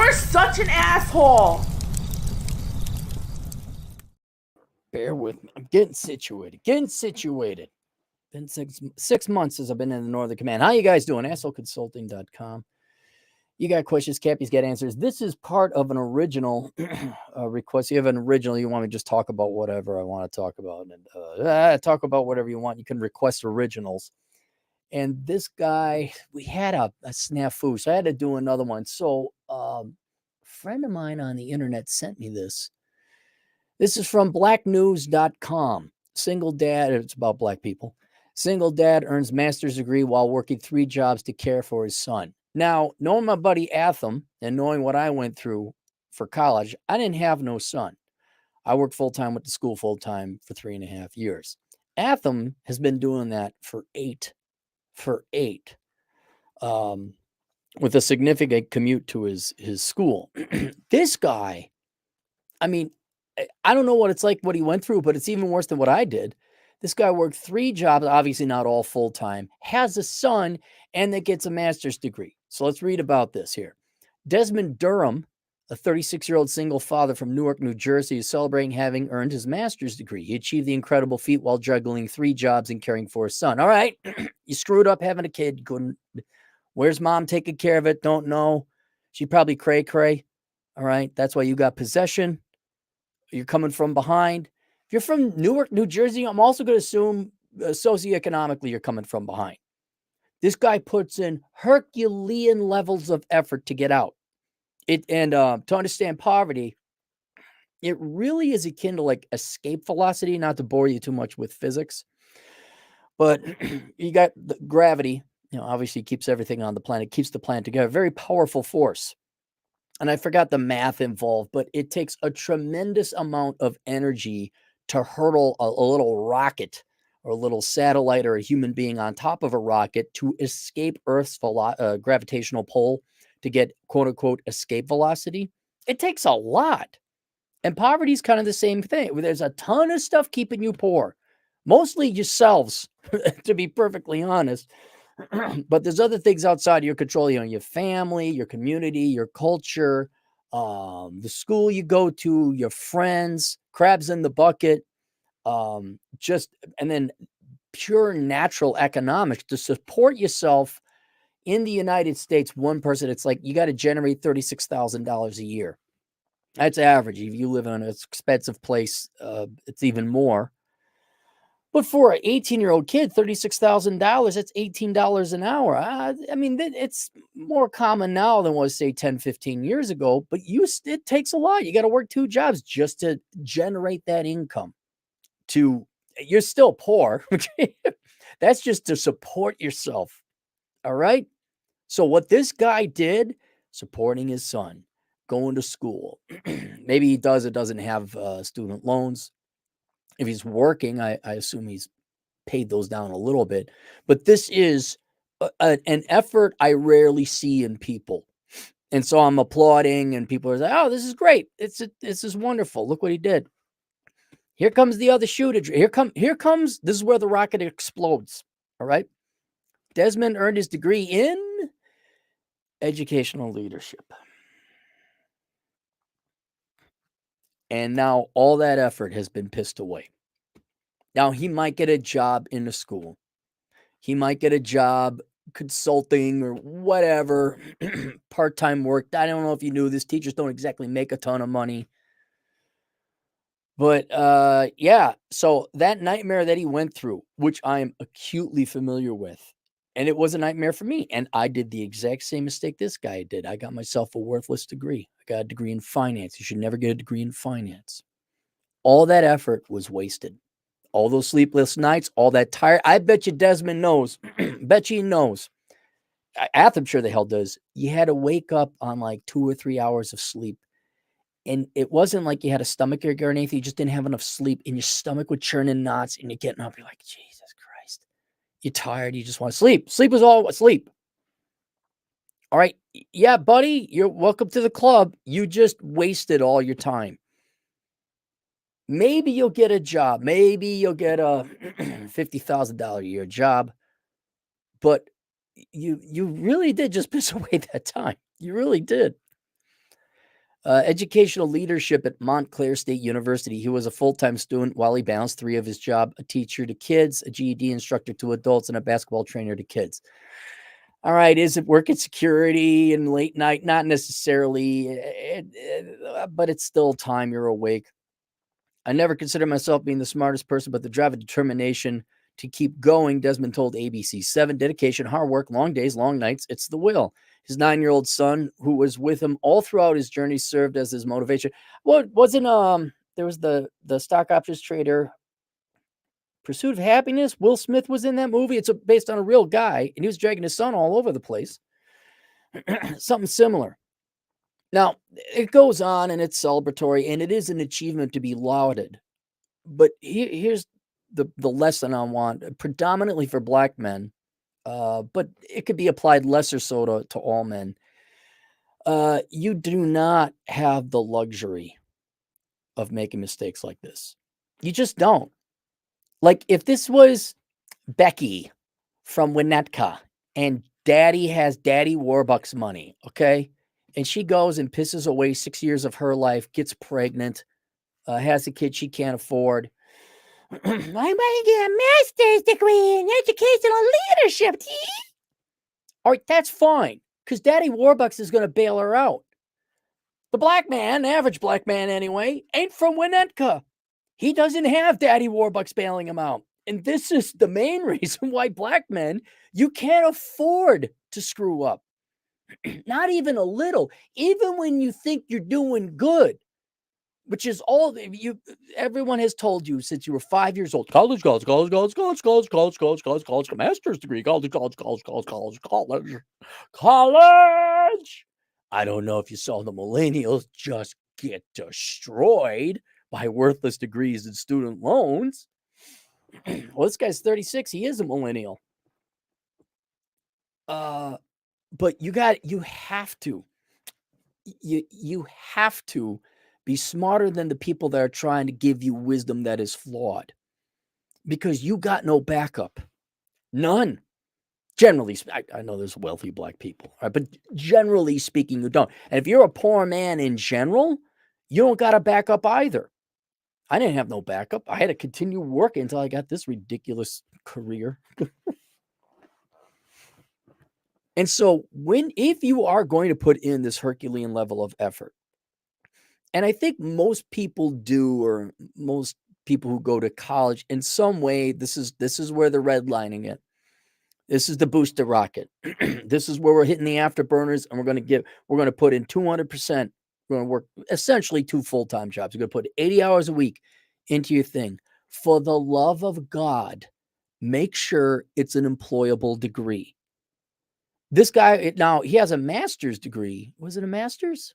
You're such an asshole. Bear with me. I'm getting situated. Been six months since I've been in the Northern Command. How you guys doing? AssholeConsulting.com. You got questions, Cappy's got answers. This is part of an original request. You have an original, you want me to just talk about whatever I want to talk about. And talk about whatever you want. You can request originals. And this guy, we had a snafu, so I had to do another one. So a friend of mine on the internet sent me this. This is from blacknews.com. Single dad, it's about black people. Single dad earns master's degree while working 3 jobs to care for his son. Now, knowing my buddy Atham and knowing what I went through for college, I didn't have no son. I worked full-time with the school full-time for 3.5 years. Atham has been doing that for eight, with a significant commute to his school. This guy, I mean, I don't know what it's like, what he went through, but it's even worse than what I did. This guy worked 3 jobs, obviously not all full-time, has a son, and that gets a master's degree. So let's read about this here. Desmond Durham, a 36-year-old single father from Newark, New Jersey, is celebrating having earned his master's degree. He achieved the incredible feat while juggling 3 jobs and caring for his son. All right, you screwed up having a kid. Couldn't. Where's mom taking care of it? Don't know. She probably cray-cray. All right, that's why you got possession. You're coming from behind. If you're from Newark, New Jersey, I'm also going to assume socioeconomically you're coming from behind. This guy puts in Herculean levels of effort to get out. To understand poverty, it really is akin to like escape velocity, not to bore you too much with physics. But you got the gravity, obviously keeps everything on the planet, keeps the planet together. Very powerful force. And I forgot the math involved, but it takes a tremendous amount of energy to hurtle a little rocket or a little satellite or a human being on top of a rocket to escape Earth's gravitational pull to get quote unquote escape velocity. It takes a lot. And poverty is kind of the same thing. There's a ton of stuff keeping you poor, mostly yourselves, to be perfectly honest. But there's other things outside your control, your family, your community, your culture, the school you go to, your friends, crabs in the bucket, and then pure natural economics to support yourself in the United States. One person, it's like you got to generate $36,000 a year. That's average. If you live in an expensive place, it's even more. But for an 18-year-old kid, $36,000, that's $18 an hour. I mean, it's more common now than was, say, 10, 15 years ago. But it takes a lot. You got to work 2 jobs just to generate that income. You're still poor. That's just to support yourself. All right? So what this guy did, supporting his son, going to school. Maybe he doesn't have student loans. If he's working, I assume he's paid those down a little bit. But this is an effort I rarely see in people. And so I'm applauding, and people are like, oh, this is great. This is wonderful. Look what he did. Here comes the other shooter. Here comes, this is where the rocket explodes. All right. Desmond earned his degree in educational leadership. And now all that effort has been pissed away. Now he might get a job in the school. He might get a job consulting or whatever, part-time work. I don't know if you knew this. Teachers don't exactly make a ton of money. But yeah, so that nightmare that he went through, which I am acutely familiar with, and it was a nightmare for me. And I did the exact same mistake this guy did. I got myself a worthless degree. I got a degree in finance. You should never get a degree in finance. All that effort was wasted. All those sleepless nights, all that tired. I bet you Desmond knows. Bet you he knows. I'm sure the hell does. You had to wake up on like 2 or 3 hours of sleep. And it wasn't like you had a stomach ache or anything. You just didn't have enough sleep. And your stomach would churn in knots. And you're getting up. You're like, Jesus Christ. You're tired. You just want to sleep. Sleep is all sleep. All right. Yeah, buddy. You're welcome to the club. You just wasted all your time. Maybe you'll get a job. Maybe you'll get a $50,000 a year job. But you really did just piss away that time. You really did. Educational leadership at Montclair State University. He was a full-time student while he balanced 3 of his job: a teacher to kids, a GED instructor to adults, and a basketball trainer to kids. All right, is it working security and late night? Not necessarily, but it's still time you're awake. I never considered myself being the smartest person, but the drive and determination to keep going, Desmond told ABC. 7, dedication, hard work, long days, long nights. It's the will. His 9-year-old son, who was with him all throughout his journey, served as his motivation. Well, wasn't there was the stock options trader, Pursuit of Happiness? Will Smith was in that movie. It's based on a real guy, and he was dragging his son all over the place. Something similar. Now, it goes on, and it's celebratory, and it is an achievement to be lauded. But here's the lesson I want, predominantly for black men, but it could be applied lesser so to all men. You do not have the luxury of making mistakes like this. You just don't. Like, if this was Becky from Winnetka and daddy has Daddy Warbucks money, okay? And she goes and pisses away 6 years of her life, gets pregnant, has a kid she can't afford. I'm going to get a master's degree in educational leadership. All right, that's fine, because Daddy Warbucks is going to bail her out. The black man, average black man anyway, ain't from Winnetka. He doesn't have Daddy Warbucks bailing him out. And this is the main reason why black men, you can't afford to screw up. Not even a little. Even when you think you're doing good, which is all everyone has told you since you were 5 years old. College, master's degree, college. I don't know if you saw the millennials just get destroyed by worthless degrees and student loans. Well, this guy's 36. He is a millennial. But you have to be smarter than the people that are trying to give you wisdom that is flawed, because you got no backup. None. Generally, I know there's wealthy black people, right? But generally speaking, you don't. And if you're a poor man in general, you don't got a backup either. I didn't have no backup. I had to continue working until I got this ridiculous career. And so if you are going to put in this Herculean level of effort, and I think most people do, or most people who go to college in some way, this is where they're redlining it. This is the booster rocket. This is where we're hitting the afterburners, and we're going to put in 200%. We're going to work essentially 2 full-time jobs. You're going to put 80 hours a week into your thing. For the love of God, make sure it's an employable degree. This guy, now, he has a master's degree. Was it a master's?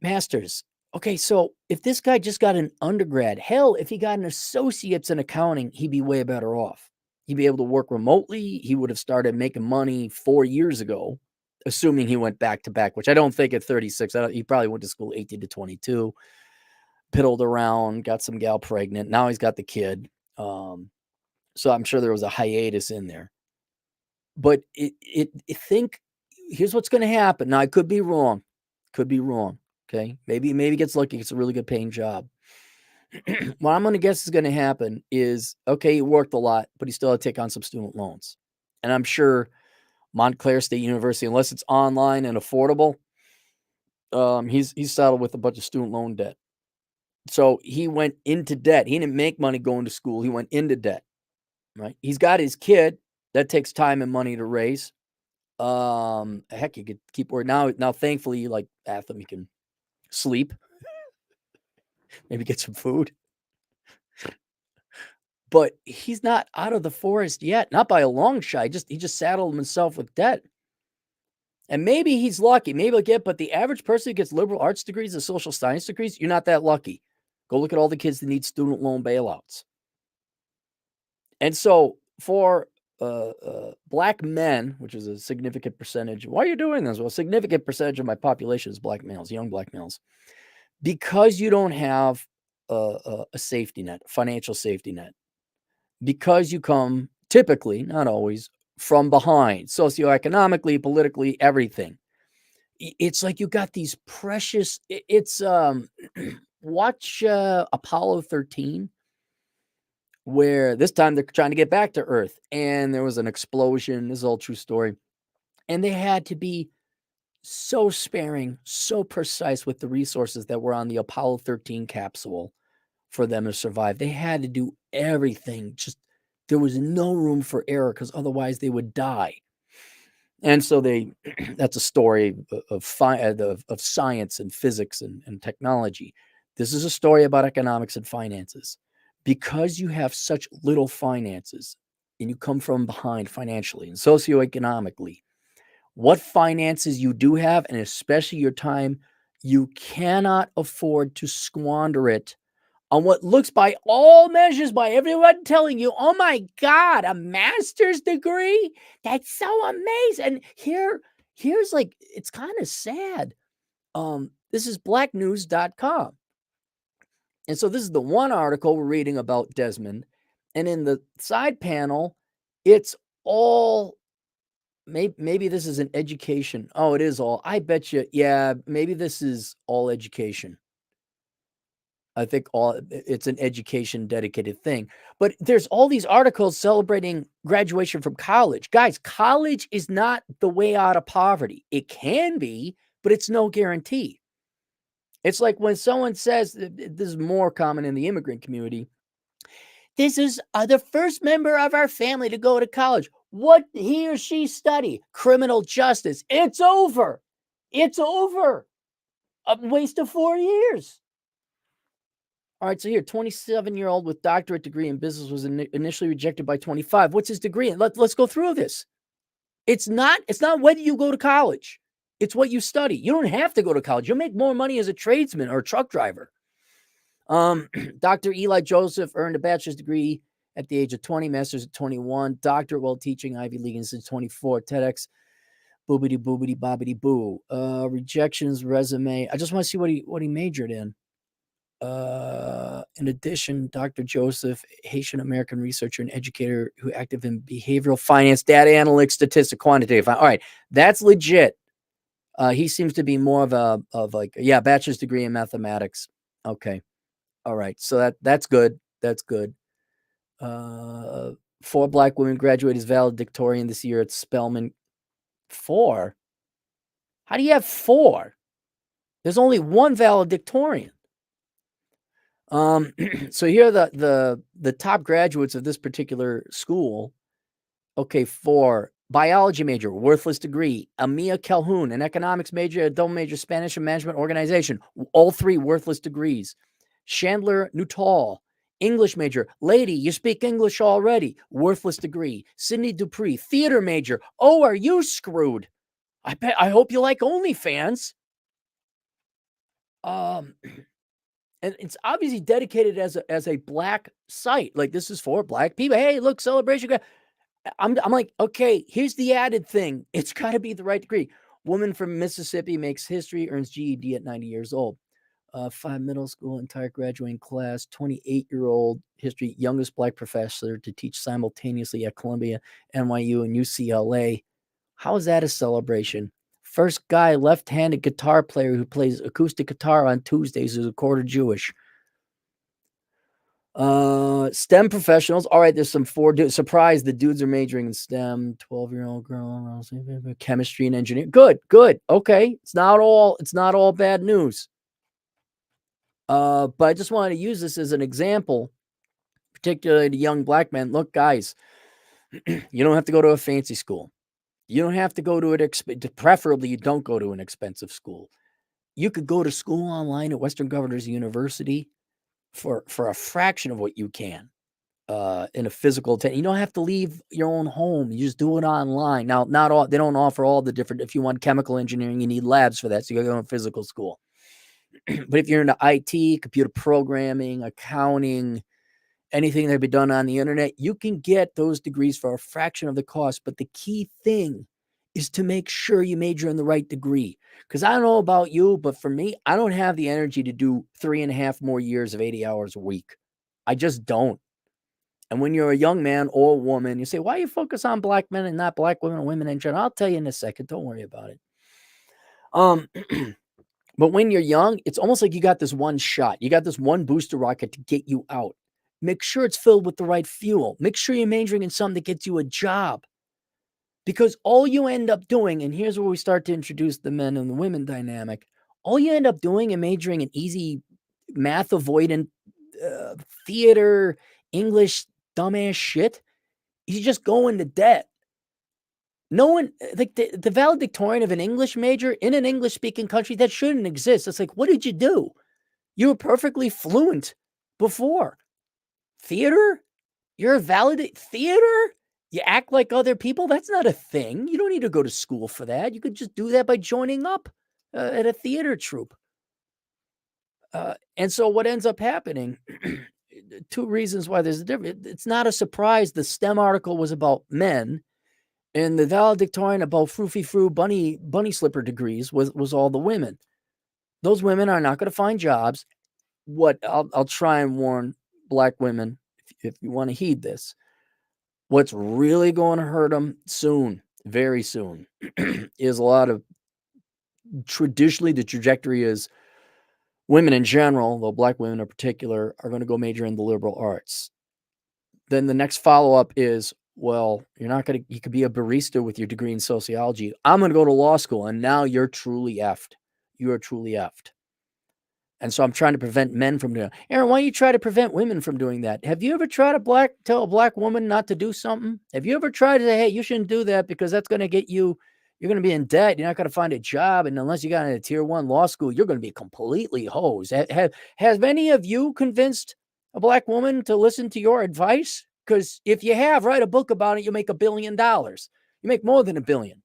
Master's. Okay, so if this guy just got an undergrad, hell, if he got an associate's in accounting, he'd be way better off. He'd be able to work remotely. He would have started making money 4 years ago, assuming he went back to back, which I don't think at 36. He probably went to school 18 to 22, piddled around, got some gal pregnant. Now he's got the kid. So I'm sure there was a hiatus in there. But here's what's going to happen. Now, I could be wrong. Okay. Maybe gets lucky. It's a really good paying job. What I'm going to guess is going to happen is, okay, he worked a lot, but he still had to take on some student loans. And I'm sure Montclair State University, unless it's online and affordable, he's saddled with a bunch of student loan debt. So he went into debt. He didn't make money going to school. He went into debt, right? He's got his kid. That takes time and money to raise. Heck, you could keep working. Now, thankfully, like Atham, you can sleep, maybe get some food. But he's not out of the forest yet, not by a long shot. He just saddled himself with debt. And maybe he's lucky. Maybe he'll get, but the average person who gets liberal arts degrees and social science degrees, you're not that lucky. Go look at all the kids that need student loan bailouts. And so for black men, which is a significant percentage. Why are you doing this? Well, a significant percentage of my population is black males, young black males. Because you don't have a safety net, financial safety net. Because you come typically, not always, from behind, socioeconomically, politically, everything. It's like you got these precious. It's watch Apollo 13, where this time they're trying to get back to Earth, and there was an explosion. This is all true story, and they had to be so sparing, so precise with the resources that were on the Apollo 13 capsule for them to survive. They had to do everything. Just there was no room for error because otherwise they would die. And so that's a story of science and physics and technology. This is a story about economics and finances. Because you have such little finances and you come from behind financially and socioeconomically, what finances you do have, and especially your time, you cannot afford to squander it on what looks by all measures, by everyone telling you, oh my God, a master's degree? That's so amazing. And here's like, it's kind of sad. This is blacknews.com. And so this is the one article we're reading about Desmond. And in the side panel, it's all, maybe this is an education. Oh, it is all. I bet you, yeah, maybe this is all education. I think it's an education dedicated thing. But there's all these articles celebrating graduation from college. Guys, college is not the way out of poverty. It can be, but it's no guarantee. It's like when someone says, this is more common in the immigrant community, this is the first member of our family to go to college. What he or she study? Criminal justice. It's over. It's over. A waste of 4 years. All right, so here, 27-year-old with doctorate degree in business was initially rejected by 25. What's his degree? Let's go through this. It's not whether you go to college. It's what you study. You don't have to go to college. You'll make more money as a tradesman or a truck driver. Dr. Eli Joseph earned a bachelor's degree at the age of 20, master's at 21, doctorate while teaching Ivy League since 24, TEDx, boobity boobity bobbity boo. Rejections, resume. I just want to see what he majored in. In addition, Dr. Joseph, Haitian American researcher and educator who active in behavioral finance, data analytics, statistics, quantitative. All right, that's legit. He seems to be more of like bachelor's degree in mathematics. Okay, all right, so that's good. That's good. 4 Black women graduated as valedictorian this year at Spelman. 4? How do you have 4? There's only one valedictorian. So here are the top graduates of this particular school. Okay, 4 biology major, worthless degree. Amia Calhoun, an economics major, a double major, Spanish and management organization. All 3 worthless degrees. Chandler Nuttall, English major. Lady, you speak English already. Worthless degree. Sydney Dupree, theater major. Oh, are you screwed? I hope you like OnlyFans. And it's obviously dedicated as a Black site. Like, this is for Black people. Hey, look, celebration. I'm like, okay, here's the added thing. It's got to be the right degree. Woman from Mississippi makes history, earns GED at 90 years old. 5 middle school, entire graduating class, 28-year-old history, youngest Black professor to teach simultaneously at Columbia, NYU, and UCLA. How is that a celebration? First guy, left-handed guitar player who plays acoustic guitar on Tuesdays, is a quarter Jewish. STEM professionals. All right, there's some 4 dudes. Surprise, the dudes are majoring in STEM. 12-year-old girl, chemistry and engineering. Good. Okay, it's not all bad news. But I just wanted to use this as an example, particularly to young Black men. Look, guys, you don't have to go to a fancy school. You don't have to go to preferably you don't go to an expensive school. You could go to school online at Western Governors University for a fraction of what you can in a physical. You don't have to leave your own home. You just do it online. Now, not all, they don't offer all the different. If you want chemical engineering, you need labs for that, so you got to go to physical school. But if you're into IT, computer programming, accounting, anything that can be done on the internet, you can get those degrees for a fraction of the cost. But the key thing is to make sure you major in the right degree. Because I don't know about you, but for me, I don't have the energy to do 3.5 more years of 80 hours a week. I just don't. And when you're a young man or woman, you say, why you focus on Black men and not Black women or women in general? I'll tell you in a second. Don't worry about it. But when you're young, it's almost like you got this one shot. You got this one booster rocket to get you out. Make sure it's filled with the right fuel. Make sure you're majoring in something that gets you a job. Because all you end up doing, and here's where we start to introduce the men and the women dynamic, all you end up doing and majoring in easy math avoidant, theater, English, dumbass shit, you just go into debt. No one, like the valedictorian of an English major in an English speaking country, that shouldn't exist. It's like, what did you do? You were perfectly fluent before. Theater? You're a valid theater? You act like other people? That's not a thing. You don't need to go to school for that. You could just do that by joining up at a theater troupe. And so what ends up happening, two reasons why there's a difference. It's not a surprise the STEM article was about men, and the valedictorian about frou-frou bunny slipper degrees was all the women. Those women are not going to find jobs. What I'll try and warn Black women, if you want to heed this, what's really going to hurt them soon, very soon, is a lot of, traditionally the trajectory is women in general, though Black women in particular, are going to go major in the liberal arts. Then the next follow-up is, well, you could be a barista with your degree in sociology. I'm going to go to law school, and now you're truly effed. You are truly effed. And so I'm trying to prevent men from doing it. Aaron, why don't you try to prevent women from doing that? Have you ever tried to tell a Black woman not to do something? Have you ever tried to say, hey, you shouldn't do that because that's going to get you, you're going to be in debt. You're not going to find a job. And unless you got into a tier 1 law school, you're going to be completely hosed. Has any of you convinced a Black woman to listen to your advice? Because if you have, write a book about it, you'll make $1 billion. You make more than $1 billion.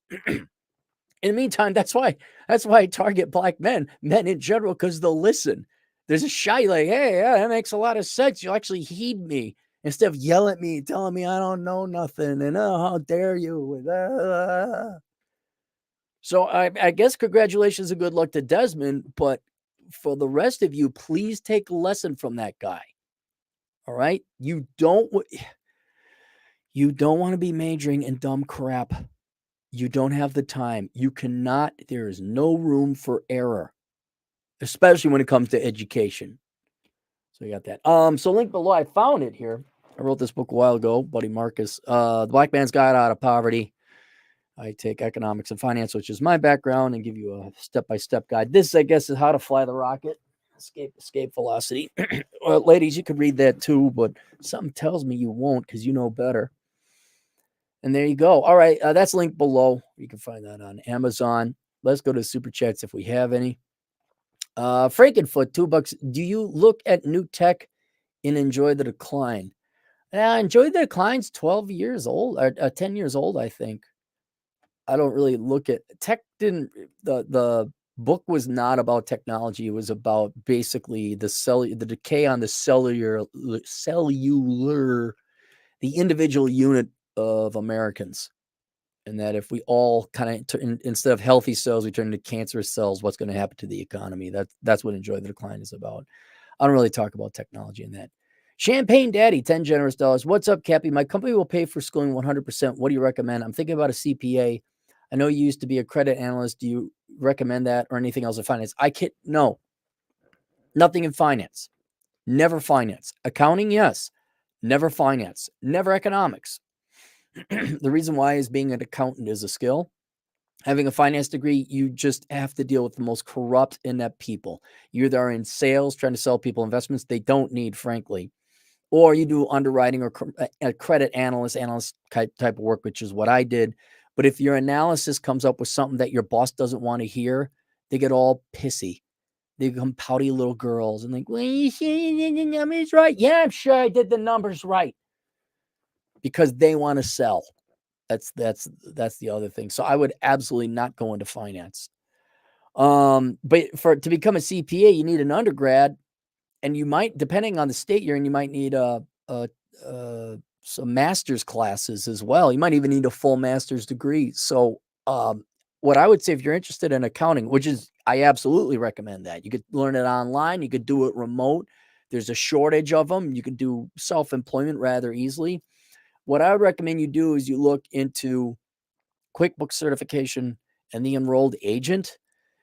In the meantime, that's why I target Black men in general, because they'll listen. There's a shy, like, hey, yeah, that makes a lot of sense. You'll actually heed me instead of yell at me, telling me I don't know nothing, and oh, how dare you. So I guess congratulations and good luck to Desmond, but for the rest of you, please take a lesson from that guy. All right? You don't want to be majoring in dumb crap. You don't have the time. You cannot, there is no room for error, especially when it comes to education. So you got that. So link below, I found it here. I wrote this book a while ago, buddy Marcus, The Black Man's Guide Out of Poverty. I take economics and finance, which is my background, and give you a step-by-step guide. This, I guess, is how to fly the rocket, escape velocity. Well, ladies, you could read that too, but something tells me you won't because you know better. And there you go. All right. That's linked below. You can find that on Amazon. Let's go to super chats if we have any. Frankenfoot, $2. Do you look at new tech and enjoy the decline? Enjoy the decline's 12 years old, or 10 years old, I think. I don't really look at tech. The book was not about technology. It was about basically the decay on the cellular, the individual unit of Americans, and that if we all kind of instead of healthy cells, we turn into cancerous cells, what's going to happen to the economy? That's what Enjoy the Decline is about. I don't really talk about technology in that. Champagne Daddy, $10 generous dollars. What's up, Cappy? My company will pay for schooling 100%. What do you recommend? I'm thinking about a CPA. I know you used to be a credit analyst. Do you recommend that or anything else in finance? No, nothing in finance. Never finance. Accounting, yes. Never finance. Never economics. The reason why is being an accountant is a skill. Having a finance degree, you just have to deal with the most corrupt, inept people. You either are in sales trying to sell people investments they don't need, frankly, or you do underwriting or a credit analyst type of work, which is what I did. But if your analysis comes up with something that your boss doesn't want to hear, they get all pissy. They become pouty little girls and like, well, you see the numbers right? Yeah, I'm sure I did the numbers right. Because they want to sell. That's the other thing. So I would absolutely not go into finance. But to become a CPA, you need an undergrad, and you might, depending on the state you're in, you might need some master's classes as well. You might even need a full master's degree. So what I would say, if you're interested in accounting, which is, I absolutely recommend that. You could learn it online. You could do it remote. There's a shortage of them. You can do self-employment rather easily. What I would recommend you do is you look into QuickBooks certification and the enrolled agent.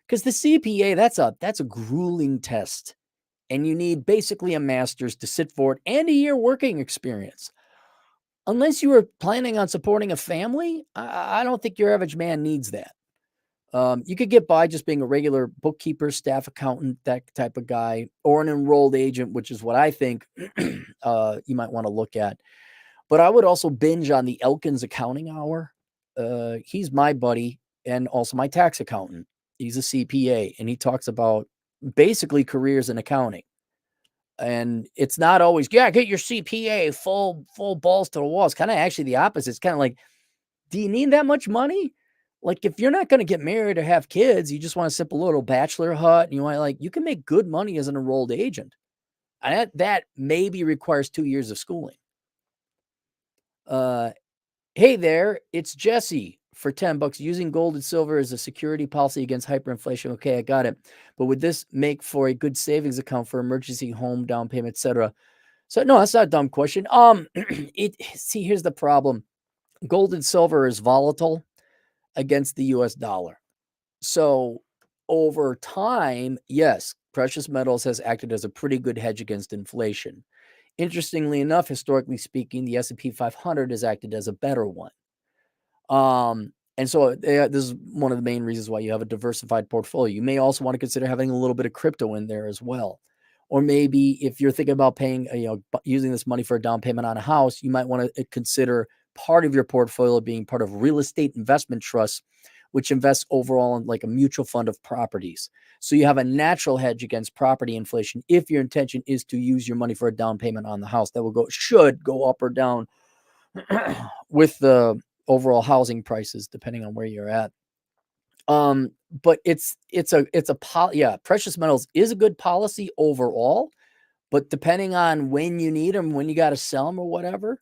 Because the CPA, that's a grueling test. And you need basically a master's to sit for it and a year working experience. Unless you were planning on supporting a family, I don't think your average man needs that. You could get by just being a regular bookkeeper, staff accountant, that type of guy, or an enrolled agent, which is what I think you might want to look at. But I would also binge on the Elkins Accounting Hour. He's my buddy and also my tax accountant. He's a CPA, and he talks about basically careers in accounting. And it's not always, yeah, get your CPA full balls to the wall. It's kind of actually the opposite. It's kind of like, do you need that much money? Like, if you're not going to get married or have kids, you just want a simple little bachelor hut, and you want, you can make good money as an enrolled agent. And that maybe requires 2 years of schooling. Hey there, it's Jesse for $10. Using gold and silver as a security policy against hyperinflation. Okay, I got it. But would this make for a good savings account for emergency home down payment, etc.? So no, that's not a dumb question. See, here's the problem. Gold and silver is volatile against the US dollar. So over time, yes, precious metals has acted as a pretty good hedge against inflation. Interestingly enough, historically speaking, the S&P 500 has acted as a better one. And so this is one of the main reasons why you have a diversified portfolio. You may also want to consider having a little bit of crypto in there as well. Or maybe if you're thinking about paying, using this money for a down payment on a house, you might want to consider part of your portfolio being part of real estate investment trusts, which invests overall in like a mutual fund of properties. So you have a natural hedge against property inflation if your intention is to use your money for a down payment on the house. That should go up or down with the overall housing prices, depending on where you're at. But precious metals is a good policy overall, but depending on when you need them, when you got to sell them or whatever,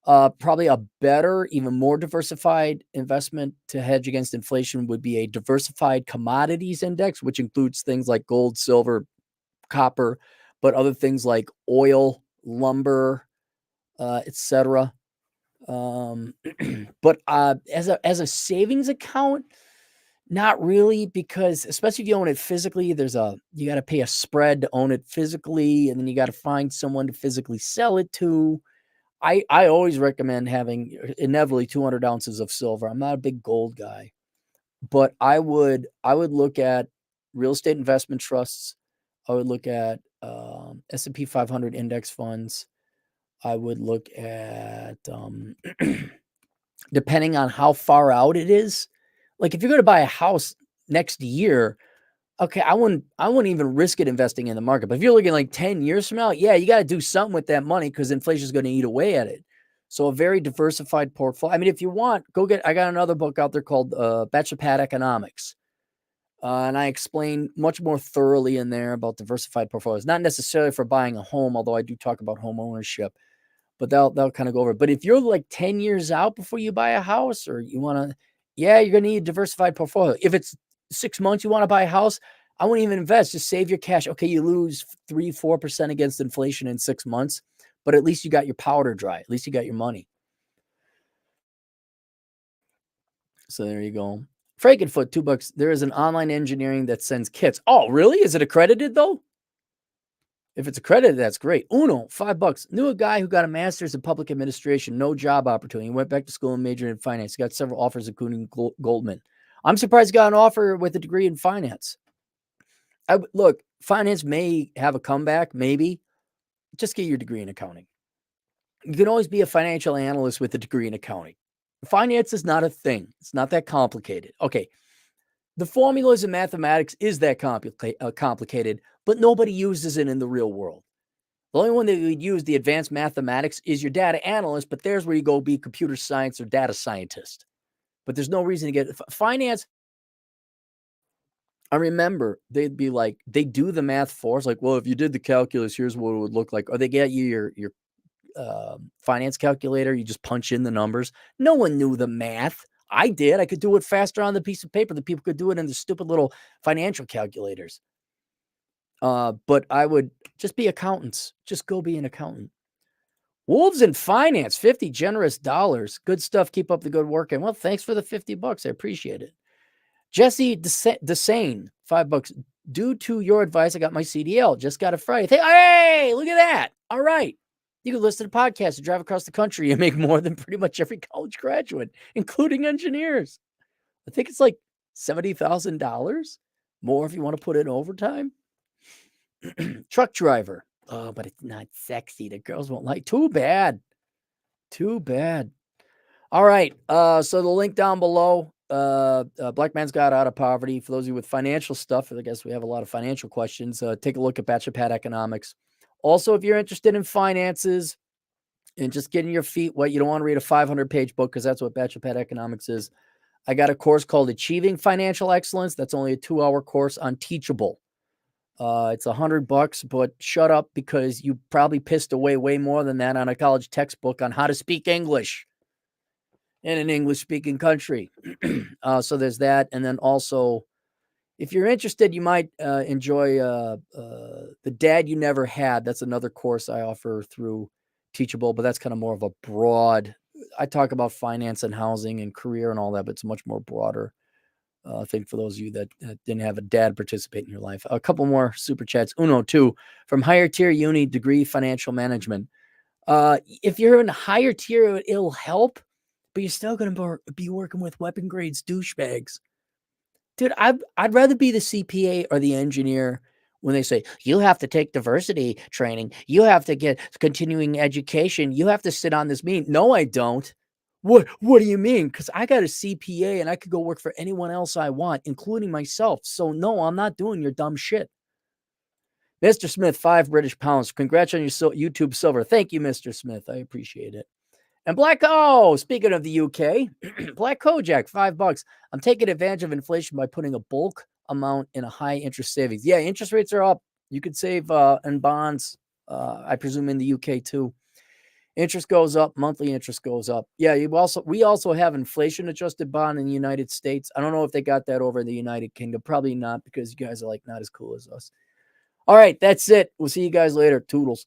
probably a better, even more diversified investment to hedge against inflation would be a diversified commodities index, which includes things like gold, silver, copper, but other things like oil, lumber, etc. But as a savings account, not really, because especially if you own it physically, you got to pay a spread to own it physically, and then you got to find someone to physically sell it to. I always recommend having inevitably 200 ounces of silver. I'm not a big gold guy, but I would look at real estate investment trusts. I would look at S&P 500 index funds. I would look at, depending on how far out it is, like if you're going to buy a house next year, okay, I wouldn't even risk it investing in the market. But if you're looking like 10 years from now, yeah, you got to do something with that money because inflation is going to eat away at it. So a very diversified portfolio. I mean, if you want, I got another book out there called Bachelor Pad Economics. And I explain much more thoroughly in there about diversified portfolios, not necessarily for buying a home, although I do talk about home ownership, but they'll kind of go over it. But if you're like 10 years out before you buy a house, or you want to, yeah, you're going to need a diversified portfolio. If it's 6 months, you want to buy a house, I wouldn't even invest. Just save your cash. Okay, you lose 3-4% against inflation in 6 months, but at least you got your powder dry. At least you got your money. So there you go. Frankenfoot, $2. There is an online engineering that sends kits. Oh, really? Is it accredited though? If it's accredited, that's great. Uno, $5. Knew a guy who got a master's in public administration, no job opportunity. He went back to school and majored in finance. He got several offers, including Goldman. I'm surprised he got an offer with a degree in finance. Look, finance may have a comeback, maybe. Just get your degree in accounting. You can always be a financial analyst with a degree in accounting. Finance is not a thing. It's not that complicated. Okay, the formulas in mathematics is that complicated, but nobody uses it in the real world. The only one that would use the advanced mathematics is your data analyst, but there's where you go be computer science or data scientist. But there's no reason to get finance. I remember they'd be like, they do the math for us. Like, well, if you did the calculus, here's what it would look like. Or they get you your finance calculator. You just punch in the numbers. No one knew the math. I did. I could do it faster on the piece of paper than people could do it in the stupid little financial calculators. But I would just be accountants. Just go be an accountant. Wolves in Finance, 50 generous dollars. Good stuff. Keep up the good work. And well, thanks for the $50. I appreciate it. Jesse Desane, $5. Due to your advice, I got my CDL. Just got it Friday. Hey, look at that. All right. You can listen to podcasts and drive across the country and make more than pretty much every college graduate, including engineers. I think it's like $70,000 more if you want to put in overtime. Truck driver. Oh, but it's not sexy. The girls won't like. Too bad. Too bad. All right. So the link down below, Black Man's Guide Out of Poverty. For those of you with financial stuff, I guess we have a lot of financial questions. Take a look at Bachelor Pad Economics. Also, if you're interested in finances and just getting your feet wet, you don't want to read a 500-page book because that's what Bachelor Pad Economics is. I got a course called Achieving Financial Excellence. That's only a 2-hour course on Teachable. It's $100, but shut up because you probably pissed away way more than that on a college textbook on how to speak English in an English-speaking country. So there's that. And then also, if you're interested, you might enjoy The Dad You Never Had. That's another course I offer through Teachable, but that's kind of more of a broad. I talk about finance and housing and career and all that, but it's a much more broader thing for those of you that didn't have a dad participate in your life. A couple more super chats. Uno, 2, from Higher Tier Uni Degree Financial Management. If you're in a higher tier, it'll help, but you're still going to be working with weapon grades douchebags. Dude, I'd rather be the CPA or the engineer when they say, you have to take diversity training. You have to get continuing education. You have to sit on this meeting. No, I don't. What do you mean? Because I got a CPA and I could go work for anyone else I want, including myself. So no, I'm not doing your dumb shit. Mr. Smith, 5 British pounds. Congrats on your YouTube silver. Thank you, Mr. Smith. I appreciate it. And speaking of the UK, Black Kojak, $5. I'm taking advantage of inflation by putting a bulk amount in a high interest savings. Yeah, interest rates are up. You could save in bonds, I presume in the UK too. Interest goes up, monthly interest goes up. Yeah, we also have inflation adjusted bond in the United States. I don't know if they got that over in the United Kingdom. Probably not, because you guys are like not as cool as us. All right, that's it. We'll see you guys later. Toodles.